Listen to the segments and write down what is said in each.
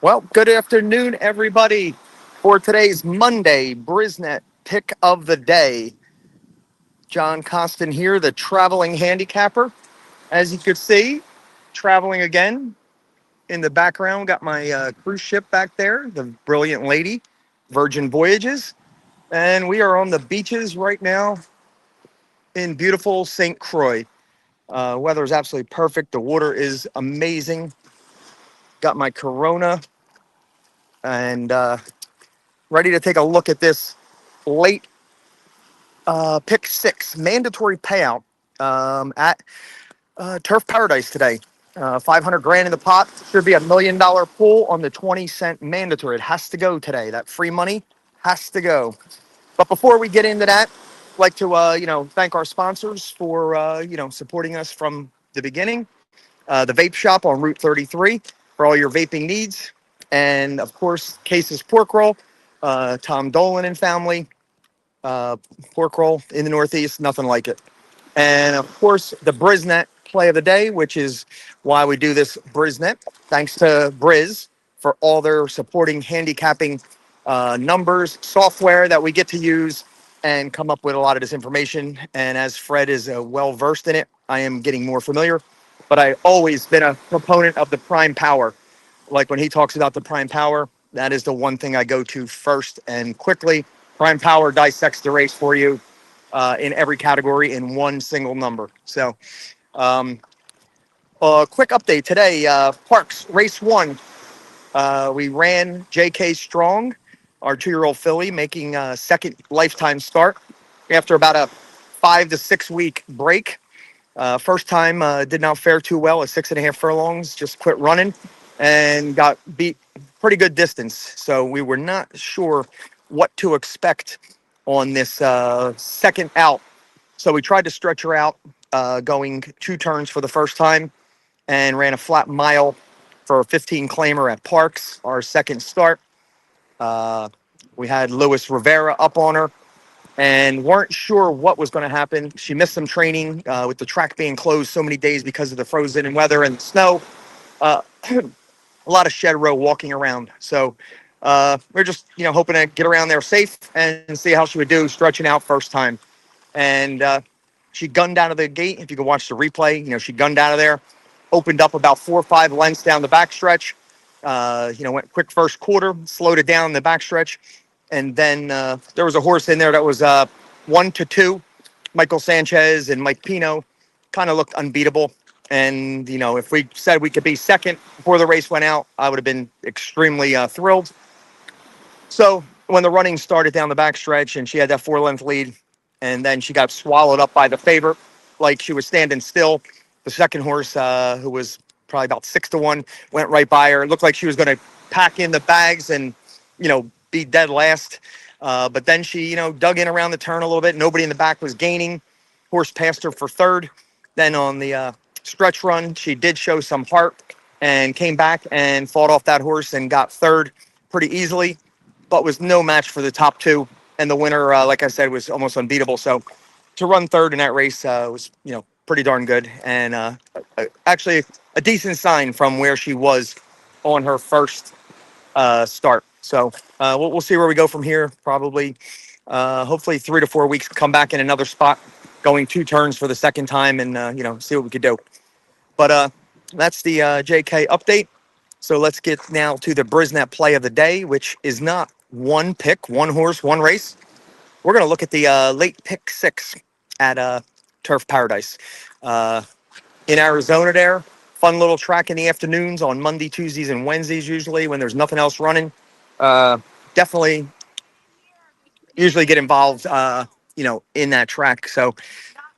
Well, good afternoon, everybody. For today's Monday Brisnet pick of the day, John Constant here, the traveling handicapper. As you could see, traveling again in the background. Got my cruise ship back there, the Brilliant Lady, Virgin Voyages. And we are on the beaches right now in beautiful St. Croix. Weather is absolutely perfect. The water is amazing. Got my Corona and ready to take a look at this late pick six mandatory payout at Turf Paradise today. 500 grand in the pot. Should be $1 million pool on the 20-cent mandatory. It has to go today. That free money has to go. But before we get into that, I'd like to thank our sponsors for supporting us from the beginning. The vape shop on Route 33 for all your vaping needs, and of course Case's Pork Roll, Tom Dolan and family. uh, Pork roll in the Northeast, nothing like it. And of course, the Brisnet play of the day, which is why we do this Brisnet. Thanks to Bris for all their supporting handicapping numbers, software that we get to use and come up with a lot of this information. And as Fred is well versed in it, I am getting more familiar. But I always been a proponent of the prime power. Like when he talks about the prime power, that is the one thing I go to first and quickly. Prime power dissects the race for you in every category in one single number. So, um, a quick update today. Parks race one. We ran J.K. Strong, our 2-year-old filly, making a second lifetime start after about a 5 to 6 week break. First time did not fare too well at 6.5 furlongs, just quit running and got beat pretty good distance. So we were not sure what to expect on this second out. So we tried to stretch her out, going 2 turns for the first time and ran a flat mile for a 15 claimer at Parks, our second start. Uh, we had Luis Rivera up on her and weren't sure what was going to happen. She missed some training with the track being closed so many days because of the frozen weather and the snow. Uh, a lot of shed row walking around. So we're just, hoping to get around there safe and see how she would do stretching out first time. And she gunned out of the gate. If you can watch the replay, she gunned out of there, opened up about 4 or 5 lengths down the backstretch. Went quick first quarter, slowed it down in the backstretch. And then there was a horse in there that was 1 to 2. Michael Sanchez and Mike Pino kind of looked unbeatable. And, if we said we could be second before the race went out, I would have been extremely thrilled. So when the running started down the backstretch and she had that 4-length lead, and then she got swallowed up by the favorite, like she was standing still. The second horse, who was probably about 6 to 1, went right by her. It looked like she was going to pack in the bags and, be dead last. But then she, dug in around the turn a little bit. Nobody in the back was gaining. Horse passed her for third. Then on the stretch run, she did show some heart and came back and fought off that horse and got third pretty easily, but was no match for the top two. And the winner, like I said, was almost unbeatable. So to run third in that race was, pretty darn good. And actually a decent sign from where she was on her first start. So we'll see where we go from here. Probably, hopefully 3 to 4 weeks, come back in another spot, going 2 turns for the second time and, see what we could do. But that's the JK update. So let's get now to the Brisnet play of the day, which is not one pick, one horse, one race. We're going to look at the late pick 6 at Turf Paradise in Arizona there. Fun little track in the afternoons on Monday, Tuesdays, and Wednesdays usually when there's nothing else running. Definitely usually get involved, in that track. So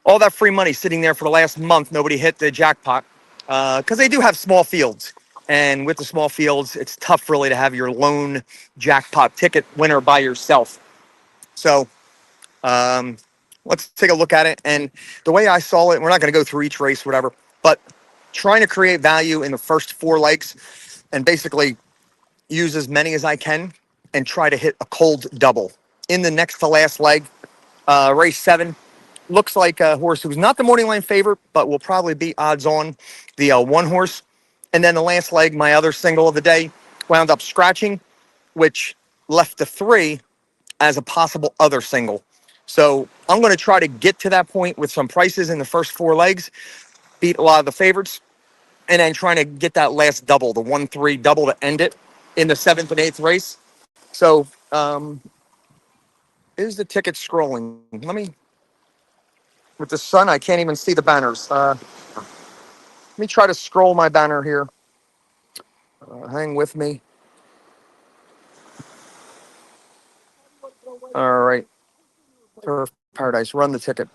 all that free money sitting there for the last month, nobody hit the jackpot because they do have small fields. And with the small fields, it's tough really to have your lone jackpot ticket winner by yourself. So let's take a look at it. And the way I saw it, we're not going to go through each race, whatever, but trying to create value in the first 4 legs and basically use as many as I can and try to hit a cold double. In the next to last leg, race 7, looks like a horse who's not the morning line favorite, but will probably be odds on the 1 horse. And then the last leg, my other single of the day, wound up scratching, which left the 3 as a possible other single. So I'm going to try to get to that point with some prices in the first 4 legs, beat a lot of the favorites, and then trying to get that last double, the 1-3 double to end it in the 7th and 8th race. So is the ticket scrolling? With the sun, I can't even see the banners. Let me try to scroll my banner here. Hang with me. All right. Turf Paradise, run the ticket.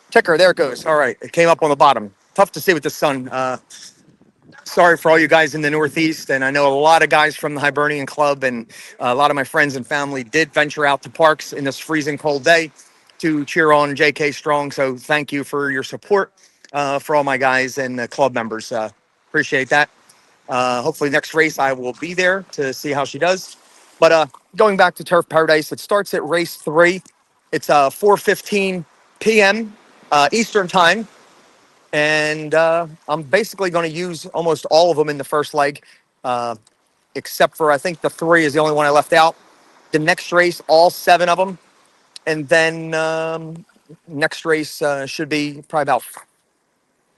Ticker, there it goes. All right, it came up on the bottom. Tough to see with the sun. Sorry for all you guys in the Northeast, and I know a lot of guys from the Hibernian Club and a lot of my friends and family did venture out to parks in this freezing cold day to cheer on JK Strong. So thank you for your support for all my guys and the club members. Appreciate that. Hopefully next race I will be there to see how she does. But going back to Turf Paradise, it starts at race 3. It's 4:15 p.m. Eastern time. And I'm basically going to use almost all of them in the first leg, except for I think the 3 is the only one I left out. The next race, all 7 of them. And then next race should be probably about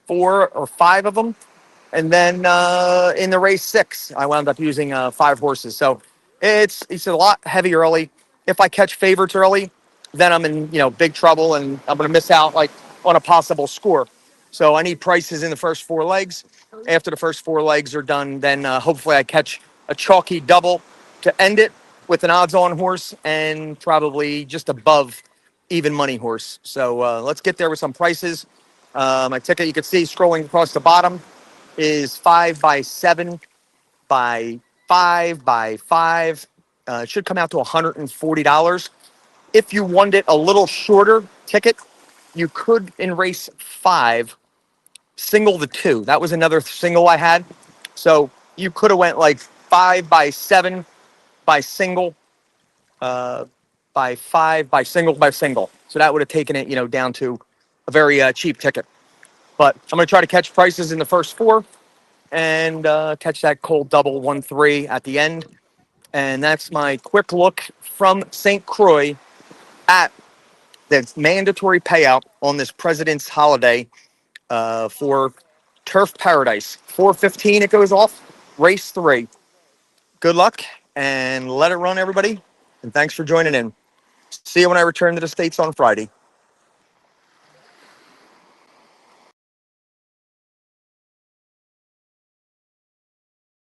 4 or 5 of them. And then in the race 6, I wound up using 5 horses. So it's a lot heavy early. If I catch favorites early, then I'm in big trouble, and I'm going to miss out like on a possible score. So I need prices in the first 4 legs. After the first 4 legs are done, then hopefully I catch a chalky double to end it with an odds-on horse and probably just above even money horse. So let's get there with some prices. My ticket, you can see scrolling across the bottom, is 5 by 7 by 5 by 5. It should come out to $140. If you wanted it a little shorter ticket, you could in race 5 single the 2. That was another single I had. So you could have went like 5 by 7 by single, by 5 by single by single. So that would have taken it, down to a very cheap ticket. But I'm going to try to catch prices in the first 4 and catch that cold double 1-3 at the end. And that's my quick look from St. Croix at the mandatory payout on this President's holiday for Turf Paradise. 4:15 it goes off, race 3. Good luck and let it run, everybody. And thanks for joining in. See you when I return to the States on Friday.